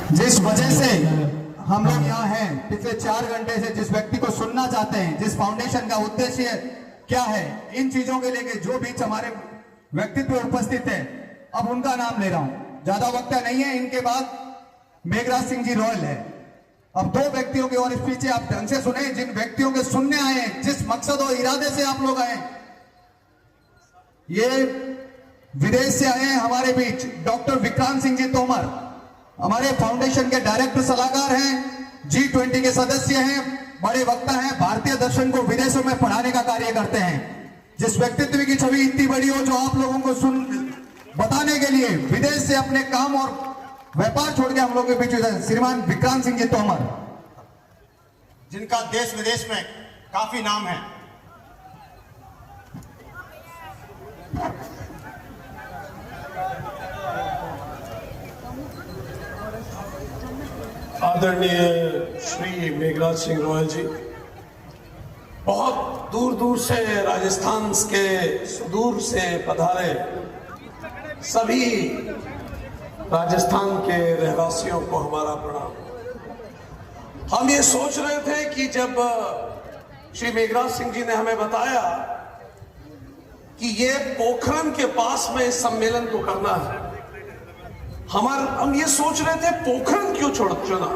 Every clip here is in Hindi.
जिस वजह से हम लोग यहाँ हैं पिछले 4 घंटे से, जिस व्यक्ति को सुनना चाहते हैं, जिस फाउंडेशन का उद्देश्य क्या है, इन चीजों के लेके जो बीच हमारे व्यक्तित्व उपस्थित है, अब उनका नाम ले रहा हूं। ज्यादा वक्त नहीं है, इनके बाद मेघराज सिंह जी रॉयल है। अब 2 व्यक्तियों के और इस पीछे आप ढंग से सुने, जिन व्यक्तियों के सुनने आए हैं, जिस मकसद और इरादे से आप लोग आए, ये विदेश से आए हैं हमारे बीच डॉक्टर विक्रांत सिंह जी तोमर, हमारे फाउंडेशन के डायरेक्टर सलाहकार हैं, G20 के सदस्य हैं, बड़े वक्ता हैं, भारतीय दर्शन को विदेशों में पढ़ाने का कार्य करते हैं। जिस व्यक्तित्व की छवि इतनी बड़ी हो, जो आप लोगों को बताने के लिए विदेश से अपने काम और व्यापार छोड़ के हम लोग के बीच श्रीमान विक्रांत सिंह जी तोमर, जिनका देश विदेश में काफी नाम है। आदरणीय श्री मेघराज सिंह रॉयल जी, बहुत दूर दूर से, राजस्थान के सुदूर से पधारे सभी राजस्थान के रहवासियों को हमारा प्रणाम। हम ये सोच रहे थे कि जब श्री मेघराज सिंह जी ने हमें बताया कि ये पोखरण के पास में इस सम्मेलन को करना है, हम ये सोच रहे थे पोखरण क्यों चुना,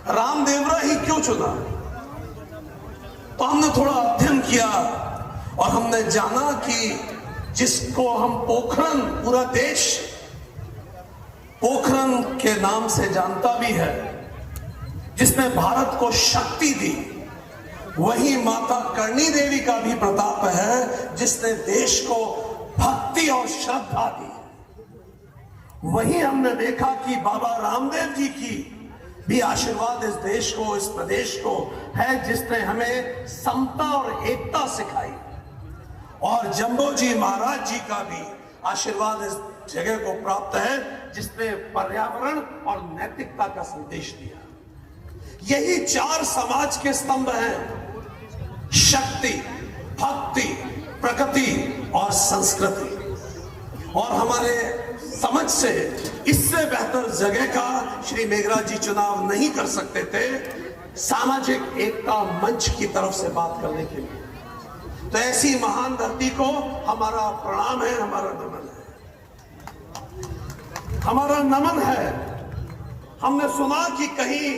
रामदेवरा ही क्यों चुना। तो हमने थोड़ा अध्ययन किया और हमने जाना कि जिसको हम पोखरण, पूरा देश पोखरण के नाम से जानता भी है, जिसने भारत को शक्ति दी, वही माता करणी देवी का भी प्रताप है, जिसने देश को भक्ति और श्रद्धा दी। वही हमने देखा कि बाबा रामदेव जी की भी आशीर्वाद इस देश को, इस प्रदेश को है, जिसने हमें समता और एकता सिखाई। और जम्बो जी महाराज जी का भी आशीर्वाद इस जगह को प्राप्त है, जिसने पर्यावरण और नैतिकता का संदेश दिया। यही 4 समाज के स्तंभ हैं, शक्ति, भक्ति, प्रकृति और संस्कृति। और हमारे समझ से इससे बेहतर जगह का श्री मेघराज जी चुनाव नहीं कर सकते थे सामाजिक एकता मंच की तरफ से बात करने के लिए। तो ऐसी महान धरती को हमारा प्रणाम है, हमारा नमन है, हमारा नमन है। हमने सुना कि कहीं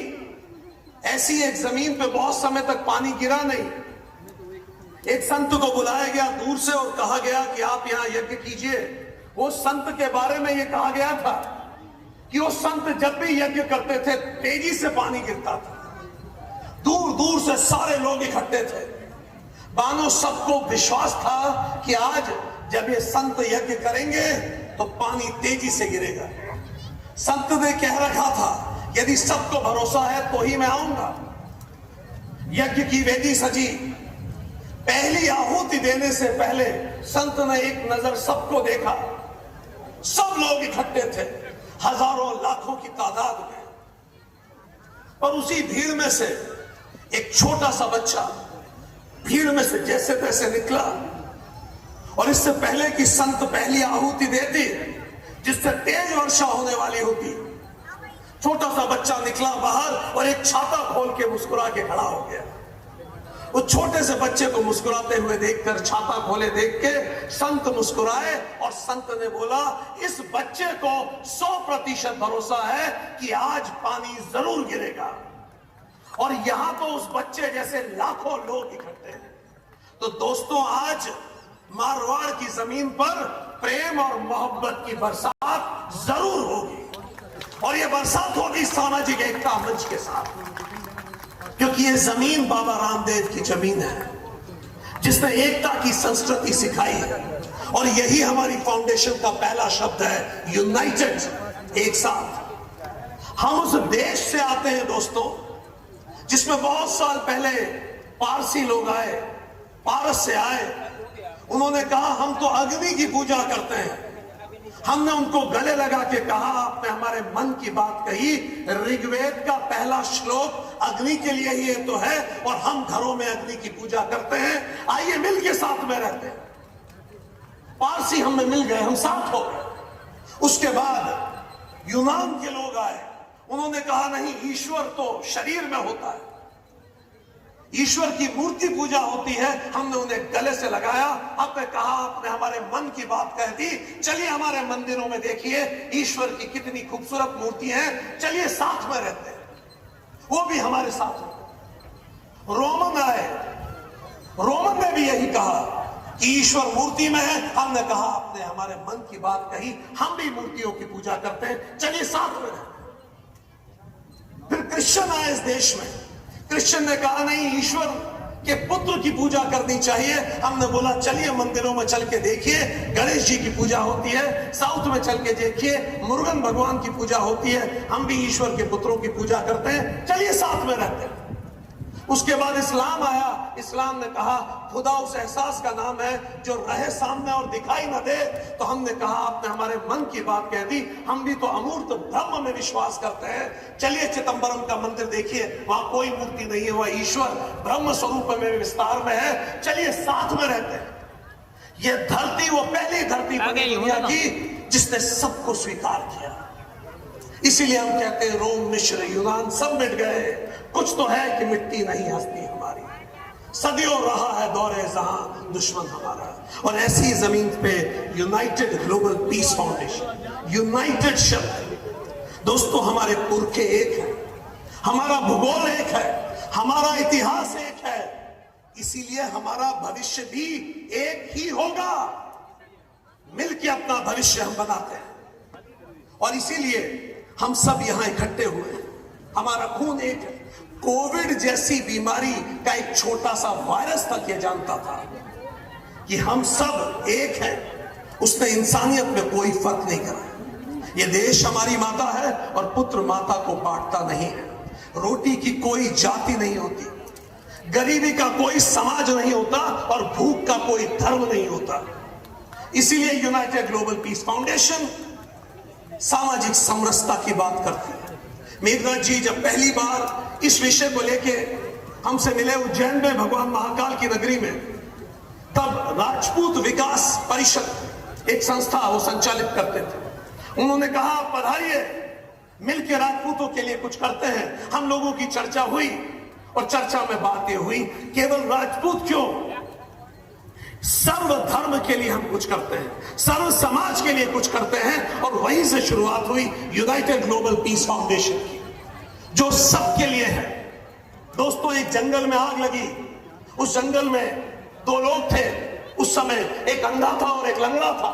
ऐसी एक जमीन पे बहुत समय तक पानी गिरा नहीं। एक संत को बुलाया गया दूर से और कहा गया कि आप यहां यज्ञ कीजिए। वो संत के बारे में यह कहा गया था कि वो संत जब भी यज्ञ करते थे तेजी से पानी गिरता था, दूर दूर से सारे लोग इकट्ठे थे, मानो सबको विश्वास था कि आज जब ये संत यज्ञ करेंगे तो पानी तेजी से गिरेगा। संत ने कह रखा था यदि सबको भरोसा है तो ही मैं आऊंगा। यज्ञ की वेदी सजी, पहली आहुति देने से पहले संत ने एक नजर सबको देखा। सब लोग इकट्ठे थे, हजारों लाखों की तादाद में, पर उसी भीड़ में से एक छोटा सा बच्चा भीड़ में से जैसे तैसे निकला। और इससे पहले कि संत पहली आहुति देती, जिससे तेज वर्षा होने वाली होती, छोटा सा बच्चा निकला बाहर और एक छाता खोल के मुस्कुरा के खड़ा हो गया। वो छोटे से बच्चे को मुस्कुराते हुए देखकर, छाता खोले देख के संत मुस्कुराए और संत ने बोला, इस बच्चे को 100% भरोसा है कि आज पानी जरूर गिरेगा। और यहां तो उस बच्चे जैसे लाखों लोग इकट्ठे हैं। तो दोस्तों, आज मारवाड़ की जमीन पर प्रेम और मोहब्बत की बरसात जरूर होगी, और यह बरसात होगी सामाजिक एकता मंच के साथ, क्योंकि ये जमीन बाबा रामदेव की जमीन है, जिसने एकता की संस्कृति सिखाई है। और यही हमारी फाउंडेशन का पहला शब्द है, यूनाइटेड, एक साथ। हम उस देश से आते हैं दोस्तों, जिसमें बहुत साल पहले पारसी लोग आए, पारस से आए। उन्होंने कहा हम तो अग्नि की पूजा करते हैं। हमने उनको गले लगा के कहा, आपने हमारे मन की बात कही। ऋग्वेद का पहला श्लोक अग्नि के लिए ही तो है, और हम घरों में अग्नि की पूजा करते हैं। आइए मिल के साथ में रहते हैं। पारसी हमें मिल गए, हम साथ हो गए। उसके बाद यूनान के लोग आए, उन्होंने कहा नहीं, ईश्वर तो शरीर में होता है, ईश्वर की मूर्ति पूजा होती है। हमने उन्हें गले से लगाया, आपने कहा, आपने हमारे मन की बात कह दी, चलिए हमारे मंदिरों में देखिए ईश्वर की कितनी खूबसूरत मूर्ति है, चलिए साथ में रहते हैं, वो भी हमारे साथ में। रोमन आए, रोमन ने भी यही कहा कि ईश्वर मूर्ति में है। हमने कहा, आपने हमारे मन की बात कही, हम भी मूर्तियों की पूजा करते हैं, चलिए साथ में रहते हैं। फिर क्रिश्चियन आए इस देश में, क्रिश्चियन ने कहा नहीं, ईश्वर के पुत्र की पूजा करनी चाहिए। हमने बोला चलिए मंदिरों में चल के देखिए, गणेश जी की पूजा होती है, साउथ में चल के देखिए मुरुगन भगवान की पूजा होती है, हम भी ईश्वर के पुत्रों की पूजा करते हैं, चलिए साथ में रहते हैं। उसके बाद इस्लाम आया, इस्लाम ने कहा खुदा उस एहसास का नाम है जो रहे सामने और दिखाई न दे। तो हमने कहा, आपने हमारे मन की बात कह दी, हम भी तो अमूर्त ब्रह्म में विश्वास करते हैं, चलिए चिदंबरम का मंदिर देखिए, वहां कोई मूर्ति नहीं है, वह ईश्वर ब्रह्म स्वरूप में विस्तार में है, चलिए साथ में रहते हैं। यह धरती वो पहली धरती बनी दुनिया की जिसने सबको स्वीकार किया। इसीलिए हम कहते हैं रोम, मिस्र, यूनान सब मिट गए, कुछ तो है कि मिट्टी नहीं हस्ती हमारी, सदियों रहा है दौरे जहां दुश्मन हमारा। और ऐसी जमीन पे United global peace foundation, United शब्द, दोस्तों हमारे पुरखे एक है, हमारा भूगोल एक है, हमारा इतिहास एक है, इसीलिए हमारा भविष्य भी एक ही होगा। मिलकर अपना भविष्य हम बनाते हैं और इसीलिए हम सब यहां इकट्ठे हुए हैं, हमारा खून एक है। कोविड जैसी बीमारी का एक छोटा सा वायरस तक ये जानता था कि हम सब एक हैं, उसने इंसानियत में कोई फर्क नहीं करा। ये देश हमारी माता है और पुत्र माता को बांटता नहीं है। रोटी की कोई जाति नहीं होती, गरीबी का कोई समाज नहीं होता और भूख का कोई धर्म नहीं होता। इसीलिए यूनाइटेड ग्लोबल पीस फाउंडेशन सामाजिक समरसता की बात करती है। मेघनाथ जी जब पहली बार इस विषय को लेके हमसे मिले उज्जैन में भगवान महाकाल की नगरी में, तब राजपूत विकास परिषद एक संस्था वो संचालित करते थे। उन्होंने कहा पधारिए, मिलकर राजपूतों के लिए कुछ करते हैं। हम लोगों की चर्चा हुई और चर्चा में बातें हुई, केवल राजपूत क्यों, सर्व धर्म के लिए हम कुछ करते हैं, सर्व समाज के लिए कुछ करते हैं। और वहीं से शुरुआत हुई यूनाइटेड ग्लोबल पीस फाउंडेशन की, जो सबके लिए है। दोस्तों एक जंगल में आग लगी, उस जंगल में दो लोग थे, उस समय एक अंधा था और एक लंगड़ा था।